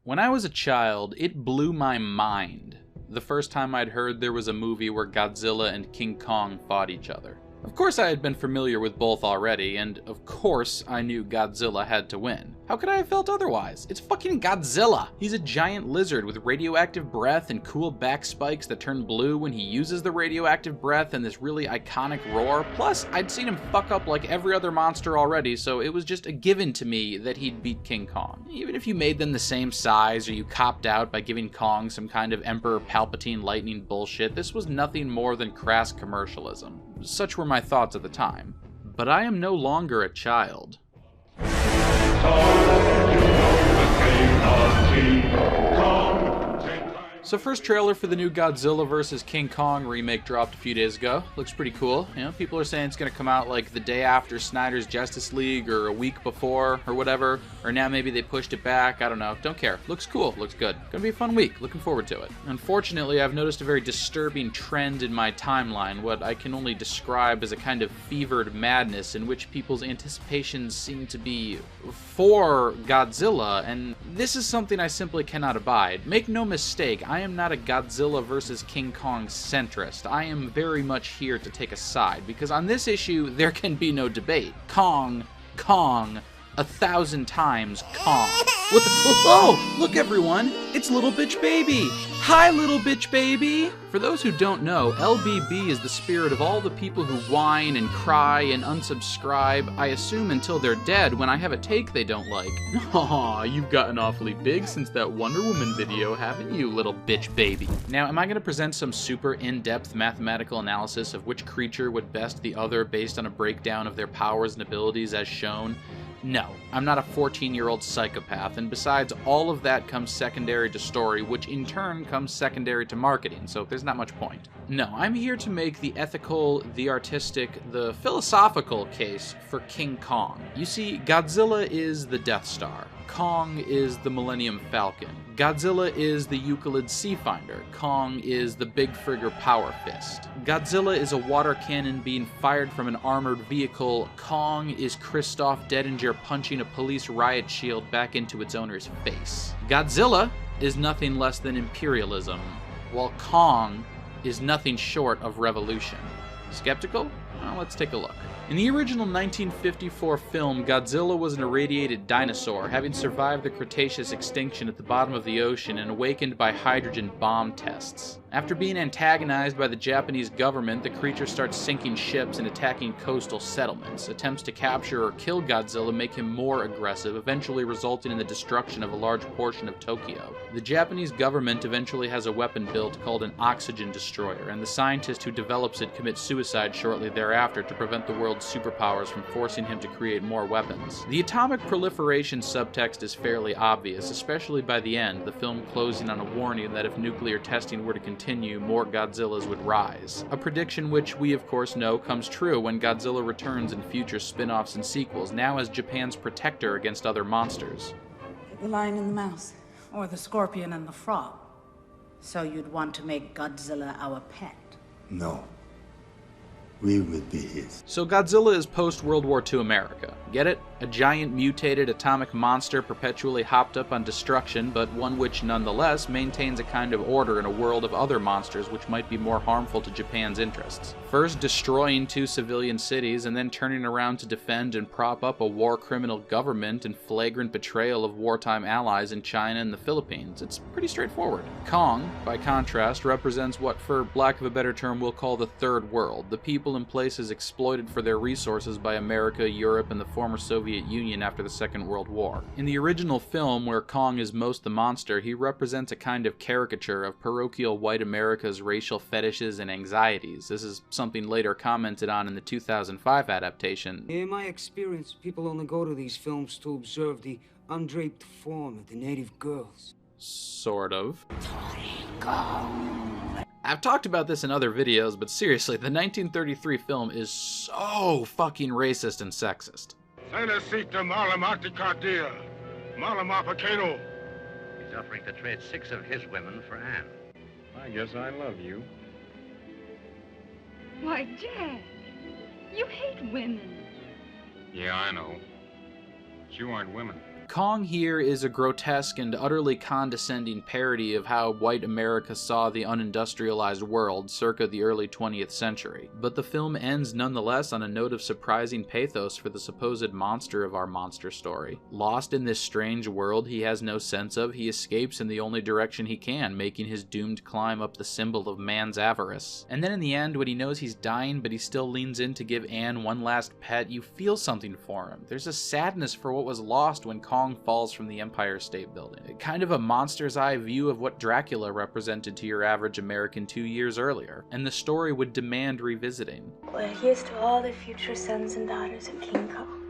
When I was a child, it blew my mind the first time I'd heard there was a movie where Godzilla and King Kong fought each other. Of course I had been familiar with both already, and of course I knew Godzilla had to win. How could I have felt otherwise? It's fucking Godzilla! He's a giant lizard with radioactive breath and cool back spikes that turn blue when he uses the radioactive breath and this really iconic roar. Plus, I'd seen him fuck up like every other monster already, so it was just a given to me that he'd beat King Kong. Even if you made them the same size or you copped out by giving Kong some kind of Emperor Palpatine lightning bullshit, this was nothing more than crass commercialism. Such were my thoughts at the time. But I am no longer a child. So first trailer for the new Godzilla vs. King Kong remake dropped a few days ago. Looks pretty cool. You know, people are saying it's going to come out like the day after Snyder's Justice League or a week before or whatever. Or now maybe they pushed it back. I don't know. Don't care. Looks cool. Looks good. Gonna be a fun week. Looking forward to it. Unfortunately, I've noticed a very disturbing trend in my timeline, what I can only describe as a kind of fevered madness in which people's anticipations seem to be for Godzilla, and this is something I simply cannot abide. Make no mistake, I am not a Godzilla vs. King Kong centrist. I am very much here to take a side, because on this issue, there can be no debate. Kong, 1,000 times Kong. What the— oh, look everyone, it's Little Bitch Baby. Hi, Little Bitch Baby. For those who don't know, LBB is the spirit of all the people who whine and cry and unsubscribe, I assume until they're dead when I have a take they don't like. Aw, you've gotten awfully big since that Wonder Woman video, haven't you, Little Bitch Baby? Now, am I going to present some super in-depth mathematical analysis of which creature would best the other based on a breakdown of their powers and abilities as shown? No, I'm not a 14-year-old psychopath, and besides, all of that comes secondary to story, which in turn comes secondary to marketing, so there's not much point. No, I'm here to make the ethical, the artistic, the philosophical case for King Kong. You see, Godzilla is the Death Star. Kong is the Millennium Falcon. Godzilla is the Euclid Seafinder. Kong is the Big Frigger Power Fist. Godzilla is a water cannon being fired from an armored vehicle. Kong is Christoph Dedinger punching a police riot shield back into its owner's face. Godzilla is nothing less than imperialism, while Kong is nothing short of revolution. Skeptical? Well, let's take a look. In the original 1954 film, Godzilla was an irradiated dinosaur, having survived the Cretaceous extinction at the bottom of the ocean and awakened by hydrogen bomb tests. After being antagonized by the Japanese government, the creature starts sinking ships and attacking coastal settlements. Attempts to capture or kill Godzilla make him more aggressive, eventually resulting in the destruction of a large portion of Tokyo. The Japanese government eventually has a weapon built called an oxygen destroyer, and the scientist who develops it commits suicide shortly thereafter to prevent the world's superpowers from forcing him to create more weapons. The atomic proliferation subtext is fairly obvious, especially by the end, the film closing on a warning that if nuclear testing were to continue, more Godzillas would rise. A prediction which we of course know comes true when Godzilla returns in future spin-offs and sequels, now as Japan's protector against other monsters. The lion and the mouse, or the scorpion and the frog. So you'd want to make Godzilla our pet? No. We would be his. So Godzilla is post-World War II America. Get it? A giant mutated atomic monster perpetually hopped up on destruction, but one which nonetheless maintains a kind of order in a world of other monsters which might be more harmful to Japan's interests. First destroying 2 civilian cities, and then turning around to defend and prop up a war criminal government and flagrant betrayal of wartime allies in China and the Philippines. It's pretty straightforward. Kong, by contrast, represents what, for lack of a better term, we'll call the Third World, the people and places exploited for their resources by America, Europe, and the former Soviet Union after the Second World War. In the original film, where Kong is most the monster, he represents a kind of caricature of parochial white America's racial fetishes and anxieties. This is something later commented on in the 2005 adaptation. In my experience, people only go to these films to observe the undraped form of the native girls. Sort of. I've talked about this in other videos, but seriously, the 1933 film is so fucking racist and sexist. He's offering to trade 6 of his women for Anne. I guess I love you. Why, Jack, you hate women. Yeah, I know. But you aren't women. Kong here is a grotesque and utterly condescending parody of how white America saw the unindustrialized world circa the early 20th century, but the film ends nonetheless on a note of surprising pathos for the supposed monster of our monster story. Lost in this strange world he has no sense of, he escapes in the only direction he can, making his doomed climb up the symbol of man's avarice. And then in the end, when he knows he's dying but he still leans in to give Anne one last pet, you feel something for him. There's a sadness for what was lost when Kong falls from the Empire State Building. Kind of a monster's eye view of what Dracula represented to your average American 2 years earlier, and the story would demand revisiting. Well, here's to all the future sons and daughters of King Kong.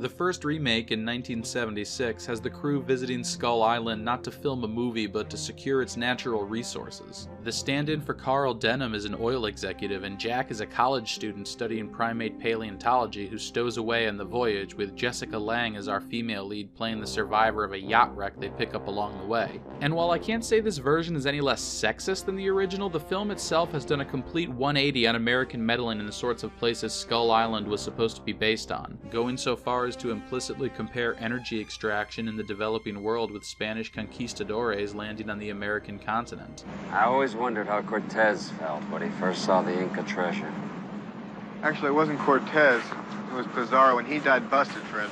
The first remake in 1976 has the crew visiting Skull Island not to film a movie but to secure its natural resources. The stand-in for Carl Denham is an oil executive, and Jack is a college student studying primate paleontology who stows away on the voyage, with Jessica Lange as our female lead playing the survivor of a yacht wreck they pick up along the way. And while I can't say this version is any less sexist than the original, the film itself has done a complete 180 on American meddling in the sorts of places Skull Island was supposed to be based on, going so far as to implicitly compare energy extraction in the developing world with Spanish conquistadores landing on the American continent. I always wondered how Cortez felt when he first saw the Inca treasure. Actually, it wasn't Cortez. It was Pizarro, and he died busted, Fred.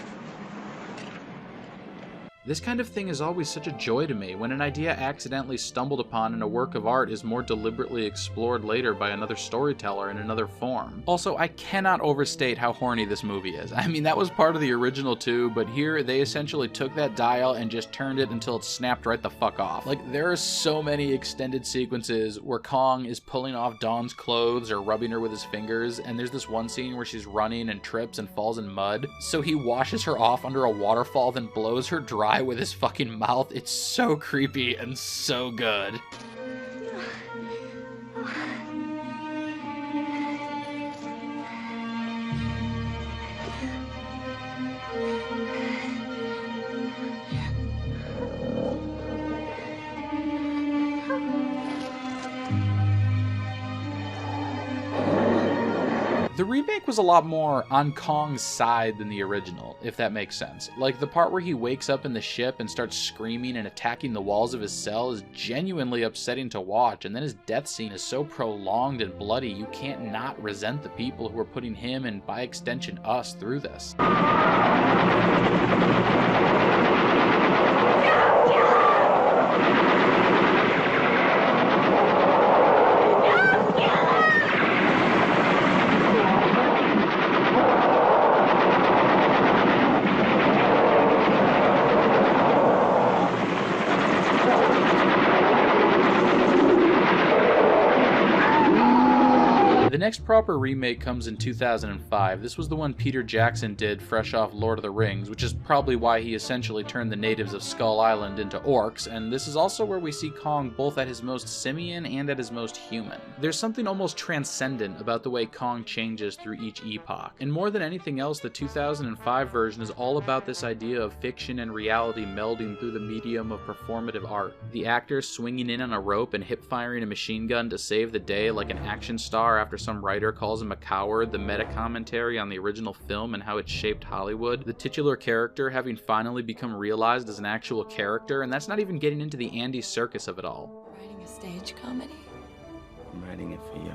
This kind of thing is always such a joy to me, when an idea accidentally stumbled upon in a work of art is more deliberately explored later by another storyteller in another form. Also, I cannot overstate how horny this movie is. I mean, that was part of the original too, but here they essentially took that dial and just turned it until it snapped right the fuck off. Like, there are so many extended sequences where Kong is pulling off Dawn's clothes or rubbing her with his fingers, and there's this one scene where she's running and trips and falls in mud, so he washes her off under a waterfall, then blows her dry with his fucking mouth. It's so creepy and so good. The remake was a lot more on Kong's side than the original, if that makes sense. Like, the part where he wakes up in the ship and starts screaming and attacking the walls of his cell is genuinely upsetting to watch, and then his death scene is so prolonged and bloody you can't not resent the people who are putting him, and by extension us, through this. The next proper remake comes in 2005. This was the one Peter Jackson did fresh off Lord of the Rings, which is probably why he essentially turned the natives of Skull Island into orcs, and this is also where we see Kong both at his most simian and at his most human. There's something almost transcendent about the way Kong changes through each epoch, and more than anything else, the 2005 version is all about this idea of fiction and reality melding through the medium of performative art. The actors swinging in on a rope and hip-firing a machine gun to save the day like an action star after some writer calls him a coward, the meta-commentary on the original film and how it shaped Hollywood, the titular character having finally become realized as an actual character, and that's not even getting into the Andy Serkis of it all. Writing a stage comedy? I'm writing it for you.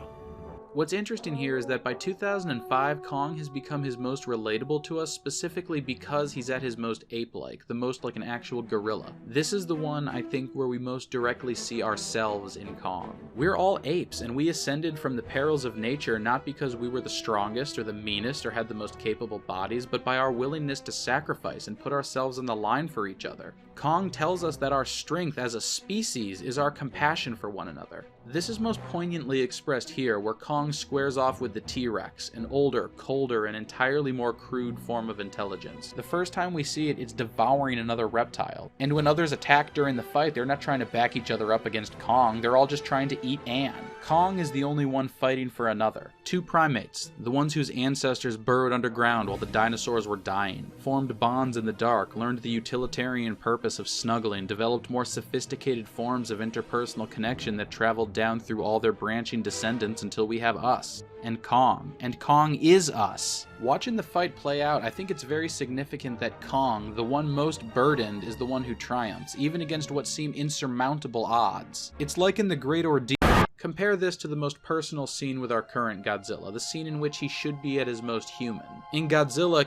What's interesting here is that by 2005, Kong has become his most relatable to us specifically because he's at his most ape-like, the most like an actual gorilla. This is the one, I think, where we most directly see ourselves in Kong. We're all apes, and we ascended from the perils of nature not because we were the strongest or the meanest or had the most capable bodies, but by our willingness to sacrifice and put ourselves on the line for each other. Kong tells us that our strength as a species is our compassion for one another. This is most poignantly expressed here, where Kong squares off with the T-Rex, an older, colder, and entirely more crude form of intelligence. The first time we see it, it's devouring another reptile. And when others attack during the fight, they're not trying to back each other up against Kong, they're all just trying to eat Anne. Kong is the only one fighting for another. Two primates, the ones whose ancestors burrowed underground while the dinosaurs were dying, formed bonds in the dark, learned the utilitarian purpose purpose of snuggling, developed more sophisticated forms of interpersonal connection that traveled down through all their branching descendants until we have us. And Kong. And Kong is us. Watching the fight play out, I think it's very significant that Kong, the one most burdened, is the one who triumphs, even against what seem insurmountable odds. It's like in The Great Ordeal. Compare this to the most personal scene with our current Godzilla, the scene in which he should be at his most human. In Godzilla,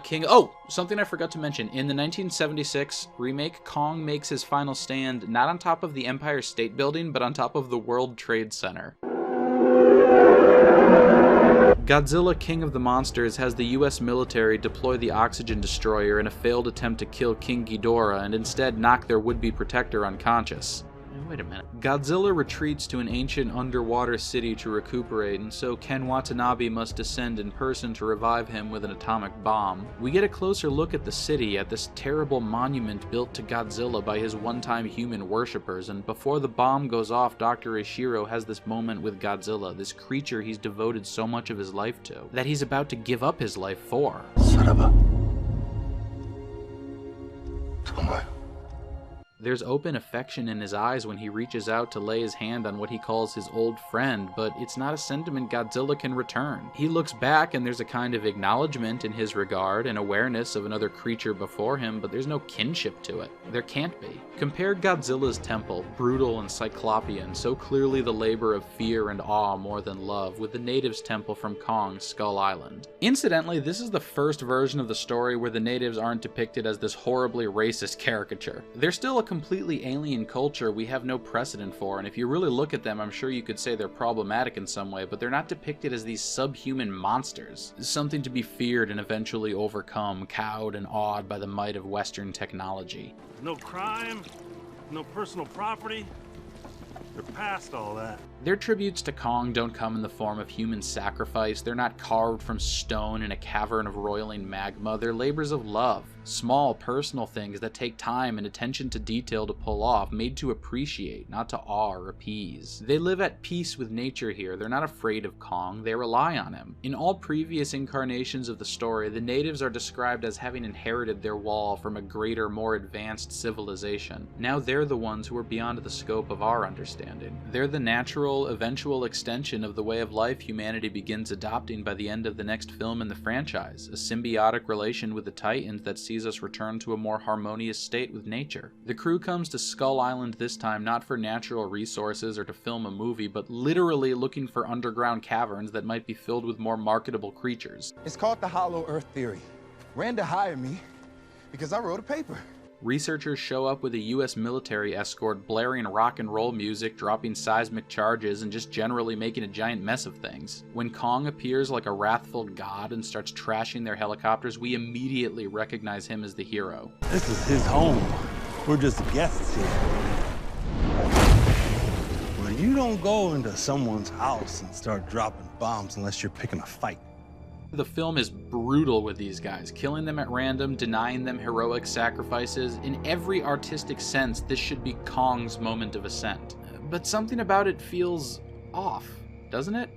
something I forgot to mention. In the 1976 remake, Kong makes his final stand not on top of the Empire State Building, but on top of the World Trade Center. Godzilla, King of the Monsters, has the US military deploy the oxygen destroyer in a failed attempt to kill King Ghidorah and instead knock their would-be protector unconscious. Wait a minute. Godzilla retreats to an ancient underwater city to recuperate, and so Ken Watanabe must descend in person to revive him with an atomic bomb. We get a closer look at the city, at this terrible monument built to Godzilla by his one-time human worshippers, and before the bomb goes off, Dr. Ishiro has this moment with Godzilla, this creature he's devoted so much of his life to, that he's about to give up his life for. There's open affection in his eyes when he reaches out to lay his hand on what he calls his old friend, but it's not a sentiment Godzilla can return. He looks back and there's a kind of acknowledgement in his regard and awareness of another creature before him, but there's no kinship to it. There can't be. Compare Godzilla's temple, brutal and cyclopean, so clearly the labor of fear and awe more than love, with the natives' temple from Kong's Skull Island. Incidentally, this is the first version of the story where the natives aren't depicted as this horribly racist caricature. They're still a completely alien culture we have no precedent for, and if you really look at them, I'm sure you could say they're problematic in some way, but they're not depicted as these subhuman monsters, something to be feared and eventually overcome, cowed and awed by the might of Western technology. No crime, no personal property. They're past all that. Their tributes to Kong don't come in the form of human sacrifice. They're not carved from stone in a cavern of roiling magma. They're labors of love. Small, personal things that take time and attention to detail to pull off, made to appreciate, not to awe or appease. They live at peace with nature here. They're not afraid of Kong. They rely on him. In all previous incarnations of the story, the natives are described as having inherited their wall from a greater, more advanced civilization. Now they're the ones who are beyond the scope of our understanding. They're the natural, eventual extension of the way of life humanity begins adopting by the end of the next film in the franchise, a symbiotic relation with the Titans that sees us return to a more harmonious state with nature. The crew comes to Skull Island this time not for natural resources or to film a movie, but literally looking for underground caverns that might be filled with more marketable creatures. It's called the Hollow Earth Theory. Randa hired me because I wrote a paper. Researchers show up with a US military escort blaring rock and roll music, dropping seismic charges, and just generally making a giant mess of things. When Kong appears like a wrathful god and starts trashing their helicopters, we immediately recognize him as the hero. This is his home. We're just guests here. Well, you don't go into someone's house and start dropping bombs unless you're picking a fight. The film is brutal with these guys, killing them at random, denying them heroic sacrifices. In every artistic sense, this should be Kong's moment of ascent. But something about it feels off, doesn't it?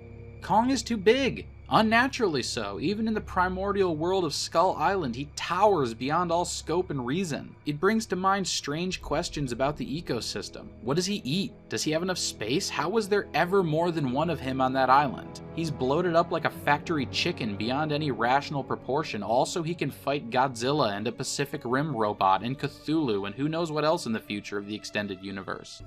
Kong is too big. Unnaturally so. Even in the primordial world of Skull Island, he towers beyond all scope and reason. It brings to mind strange questions about the ecosystem. What does he eat? Does he have enough space? How was there ever more than one of him on that island? He's bloated up like a factory chicken beyond any rational proportion. Also, he can fight Godzilla and a Pacific Rim robot and Cthulhu and who knows what else in the future of the extended universe.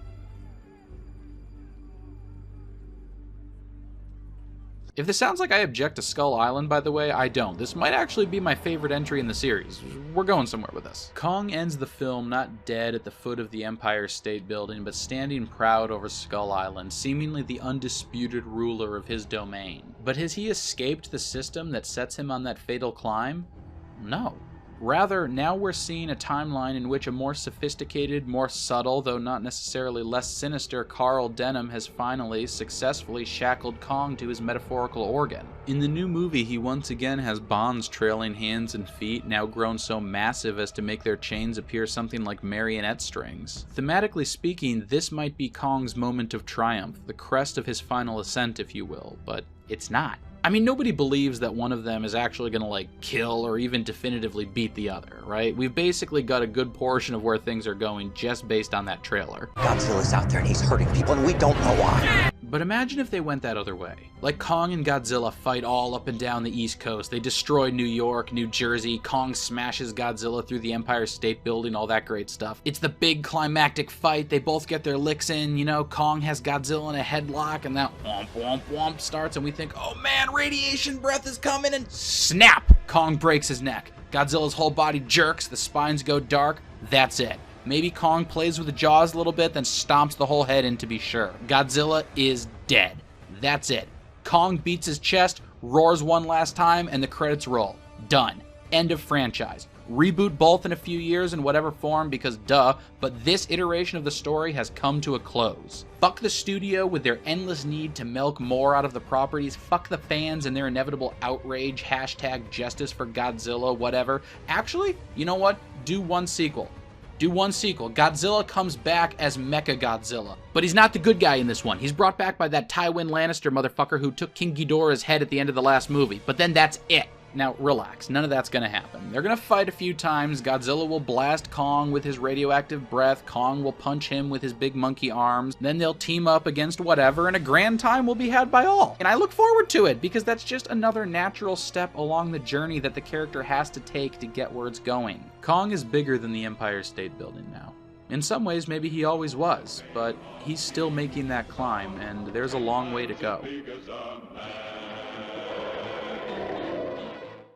If this sounds like I object to Skull Island, by the way, I don't. This might actually be my favorite entry in the series. We're going somewhere with this. Kong ends the film not dead at the foot of the Empire State Building, but standing proud over Skull Island, seemingly the undisputed ruler of his domain. But has he escaped the system that sets him on that fatal climb? No. Rather, now we're seeing a timeline in which a more sophisticated, more subtle, though not necessarily less sinister Carl Denham has finally, successfully shackled Kong to his metaphorical organ. In the new movie, he once again has bonds trailing hands and feet, now grown so massive as to make their chains appear something like marionette strings. Thematically speaking, this might be Kong's moment of triumph, the crest of his final ascent, if you will, but it's not. I mean, nobody believes that one of them is actually gonna, like, kill or even definitively beat the other, right? We've basically got a good portion of where things are going just based on that trailer. Godzilla's out there and he's hurting people and we don't know why. But imagine if they went that other way. Like, Kong and Godzilla fight all up and down the East Coast. They destroy New York, New Jersey. Kong smashes Godzilla through the Empire State Building, all that great stuff. It's the big climactic fight. They both get their licks in, you know. Kong has Godzilla in a headlock, and that womp, womp, womp starts, and we think, oh man, radiation breath is coming, and snap! Kong breaks his neck. Godzilla's whole body jerks, the spines go dark. That's it. Maybe Kong plays with the jaws a little bit, then stomps the whole head in to be sure. Godzilla is dead. That's it. Kong beats his chest, roars one last time, and the credits roll. Done. End of franchise. Reboot both in a few years in whatever form, because duh, but this iteration of the story has come to a close. Fuck the studio with their endless need to milk more out of the properties. Fuck the fans and their inevitable outrage, hashtag justice for Godzilla, whatever. Actually, you know what? Do one sequel. Do one sequel. Godzilla comes back as Mecha Godzilla. But he's not the good guy in this one. He's brought back by that Tywin Lannister motherfucker who took King Ghidorah's head at the end of the last movie. But then that's it. Now, relax. None of that's gonna happen. They're gonna fight a few times. Godzilla will blast Kong with his radioactive breath. Kong will punch him with his big monkey arms. Then they'll team up against whatever, and a grand time will be had by all. And I look forward to it, because that's just another natural step along the journey that the character has to take to get where it's going. Kong is bigger than the Empire State Building now. In some ways, maybe he always was, but he's still making that climb, and there's a long way to go.